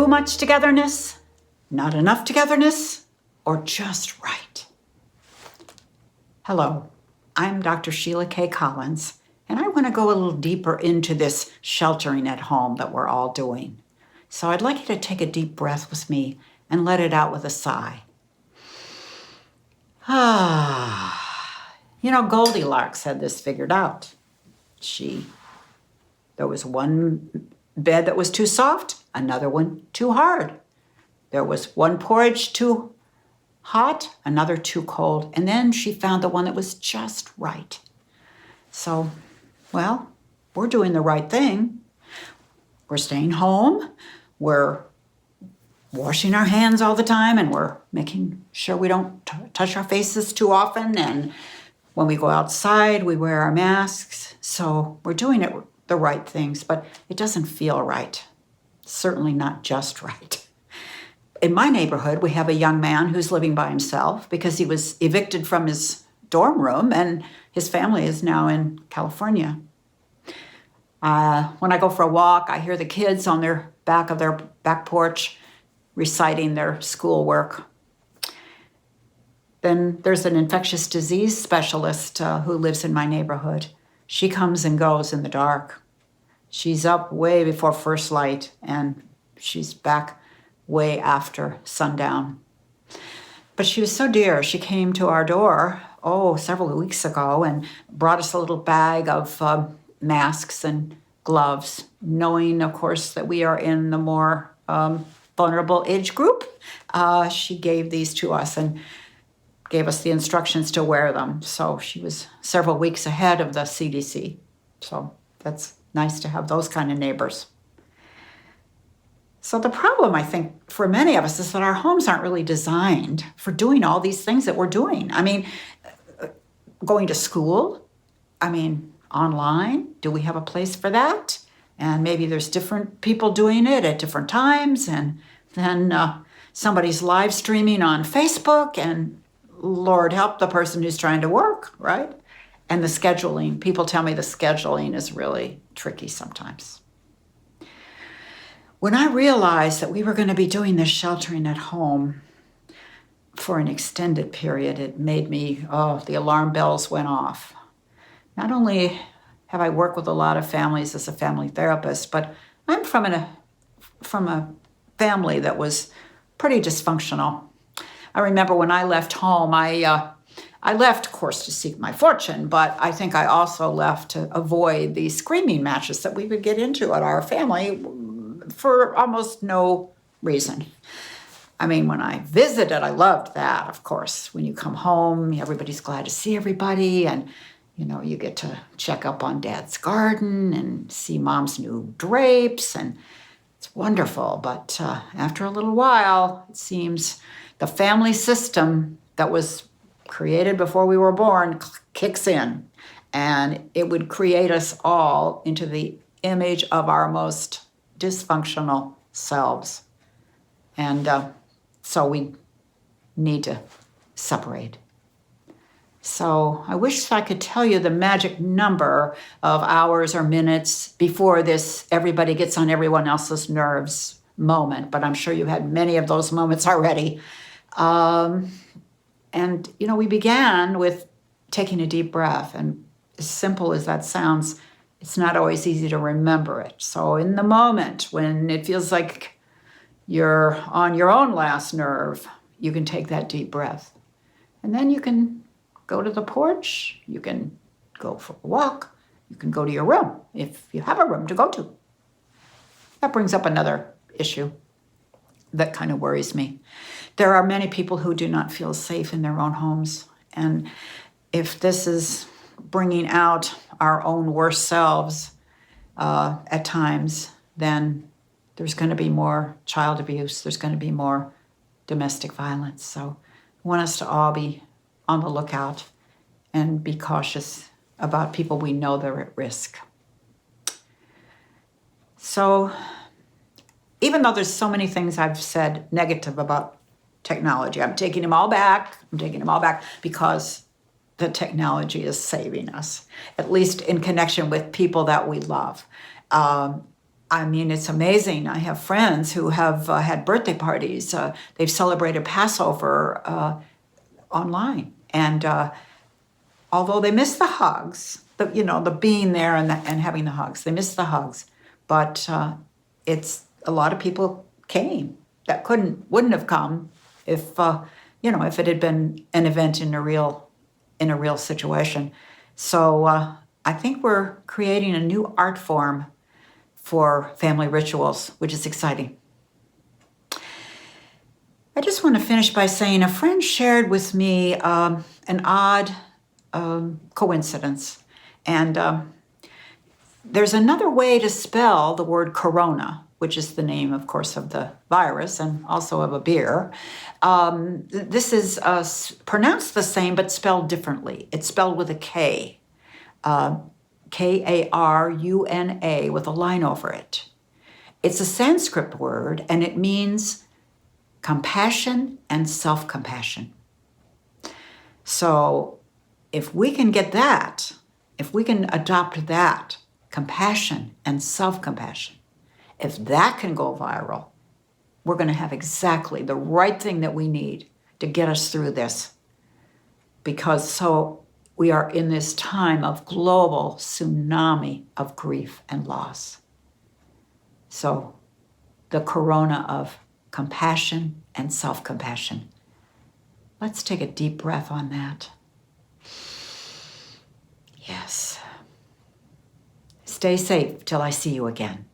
Too much togetherness, not enough togetherness, or just right? Hello, I'm Dr. Sheila K Collins, and I want to go a little deeper into this sheltering at home that we're all doing. So I'd like you to take a deep breath with me and let it out with a sigh. Goldilocks had this figured out. There was one bed that was too soft, another one too hard. There was one porridge too hot, another too cold, and then she found the one that was just right. So, we're doing the right thing. We're staying home, we're washing our hands all the time, and we're making sure we don't touch our faces too often, and when we go outside, we wear our masks. So we're doing the right things, but it doesn't feel right. Certainly not just right. In my neighborhood, we have a young man who's living by himself because he was evicted from his dorm room and his family is now in California. When I go for a walk, I hear the kids on their back porch reciting their schoolwork. Then there's an infectious disease specialist who lives in my neighborhood. She comes and goes in the dark. She's up way before first light, and she's back way after sundown. But she was so dear. She came to our door, several weeks ago, and brought us a little bag of masks and gloves, knowing, of course, that we are in the more vulnerable age group. She gave these to us and gave us the instructions to wear them. So she was several weeks ahead of the CDC. So that's nice to have those kind of neighbors. So the problem, I think, for many of us is that our homes aren't really designed for doing all these things that we're doing. I mean, going to school, online, do we have a place for that? And maybe there's different people doing it at different times, and then somebody's live streaming on Facebook, and Lord help the person who's trying to work, right? And the scheduling. People tell me the scheduling is really tricky sometimes. When I realized that we were going to be doing this sheltering at home for an extended period, it made me, the alarm bells went off. Not only have I worked with a lot of families as a family therapist, but I'm from a family that was pretty dysfunctional. I remember when I left home, I left, of course, to seek my fortune, but I think I also left to avoid the screaming matches that we would get into at our family for almost no reason. When I visited, I loved that, of course. When you come home, everybody's glad to see everybody, and you get to check up on Dad's garden and see Mom's new drapes, and it's wonderful. But after a little while, it seems the family system that was created before we were born kicks in, and it would create us all into the image of our most dysfunctional selves. And so we need to separate. So I wish I could tell you the magic number of hours or minutes before this everybody gets on everyone else's nerves moment, but I'm sure you had many of those moments already. We began with taking a deep breath, and as simple as that sounds, it's not always easy to remember it. So in the moment when it feels like you're on your own last nerve, you can take that deep breath. And then you can go to the porch, you can go for a walk, you can go to your room if you have a room to go to. That brings up another issue that kind of worries me. There are many people who do not feel safe in their own homes. And if this is bringing out our own worst selves at times, then there's going to be more child abuse. There's going to be more domestic violence. So I want us to all be on the lookout and be cautious about people we know that are at risk. So even though there's so many things I've said negative about technology, I'm taking them all back. Because the technology is saving us, at least in connection with people that we love. I mean, it's amazing. I have friends who have had birthday parties. They've celebrated Passover online. And although they miss the hugs, the being there and having the hugs, they miss the hugs. But it's a lot of people came that wouldn't have come if if it had been an event in a real situation. So I think we're creating a new art form for family rituals, which is exciting. I just want to finish by saying a friend shared with me an odd coincidence. And there's another way to spell the word Karona, which is the name, of course, of the virus and also of a beer. This is pronounced the same, but spelled differently. It's spelled with a K, Karuna, with a line over it. It's a Sanskrit word, and it means compassion and self-compassion. So if we can get that, if we can adopt that, compassion and self-compassion, if that can go viral, we're going to have exactly the right thing that we need to get us through this. Because we are in this time of global tsunami of grief and loss. So the corona of compassion and self-compassion. Let's take a deep breath on that. Yes. Stay safe till I see you again.